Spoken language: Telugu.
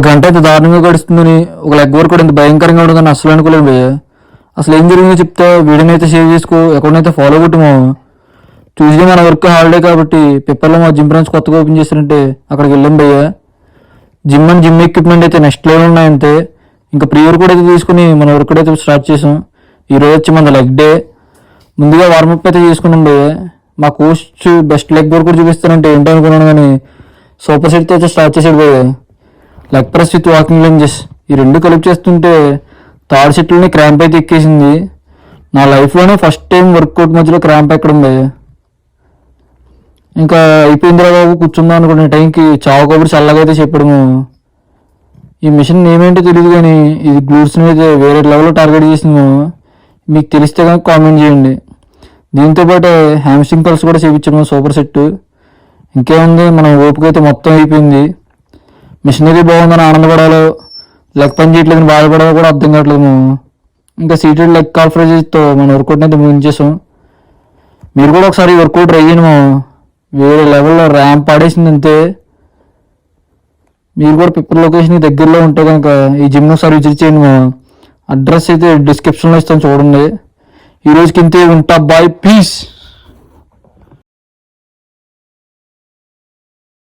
గంట అయితే దారుణంగా గడుస్తుందని, ఒక లెగ్ వర్క్ కూడా ఇంత భయంకరంగా ఉంటుందని అసలు అనుకోలేదు భయ్య. అసలు ఏం జరిగిందో చెప్తే వీడియోని అయితే సేవ్ చేసుకో, అకౌంట్ అయితే ఫాలో కొట్టుమో. ట్యూస్డే మన వర్క్ హాలిడే కాబట్టి పేపర్లో మా జిమ్ బ్రాంచ్ కొత్తగా ఓపెన్ చేస్తారంటే అక్కడికి వెళ్ళాం భయ్య. జిమ్ ఎక్విప్మెంట్ అయితే నెక్స్ట్ లెవెల్ ఉన్నాయంతే. ఇంకా ప్రియర్ కూడా అయితే తీసుకుని మన వర్క్ అయితే స్టార్ట్ చేసాం. ఈరోజు వచ్చి మన లెగ్ డే. ముందుగా వార్మప్ అయితే చేసుకున్నాం భయ్య. మా కోచ్ బెస్ట్ లెగ్ వర్క్ కూడా చూపిస్తానంటే ఏంటో అనుకున్నాను, కానీ సూపర్ సెట్తో అయితే స్టార్ట్ చేసాడు భయ్య. లెగ్ ప్రెస్ విత్ వాకింగ్ లెంజెస్ ఈ రెండు కలిపి చేస్తుంటే థర్డ్ సెట్లోనే క్రాంప్ అయితే ఎక్కేసింది. నా లైఫ్లోనే ఫస్ట్ టైం వర్కౌట్ మధ్యలో క్రాంప్ ఎక్కడం భయ్య. ఇంకా అయిపోయిందిరా బాబు కూర్చుందాం అనుకునే టైంకి చావు కబురు చల్లగా అయితే చెప్పడము. ఈ మిషన్ ఏమేంటో తెలియదు, కానీ ఇది గ్లూట్స్ని అయితే వేరే లెవెల్లో టార్గెట్ చేసిందేమో. మీకు తెలిస్తే కనుక కామెంట్ చేయండి. దీంతోపాటు హ్యామ్స్ట్రింగ్ పల్స్ కూడా చేయించడం సూపర్ సెట్. ఇంకేముంది, మనం ఓపిక అయితే మొత్తం అయిపోయింది. మిషనరీ బాగుందని ఆనందపడాలో, లెగ్ పని చేయట్లేదని బాధపడాలో కూడా అర్థం కావట్లేదు. ఇంకా సీటెడ్ లెగ్ కాల్ఫ్రైజెస్తో మన వర్కౌట్ని అయితే ముగించేసాం. మీరు కూడా ఒకసారి వర్కౌట్ ట్రై చేయను, వేరే లెవెల్లో ర్యాంప్ ఆడేసింది అంతే. మీరు కూడా పిప్పర్ లొకేషన్ దగ్గరలో ఉంటే కనుక ఈ జిమ్ ఒకసారి విజిట్ చేయండి. అడ్రస్ అయితే డిస్క్రిప్షన్లో ఇస్తాను చూడండి. ఈ రోజుకి ఇంతే, ఉంటా, బాయ్, పీస్.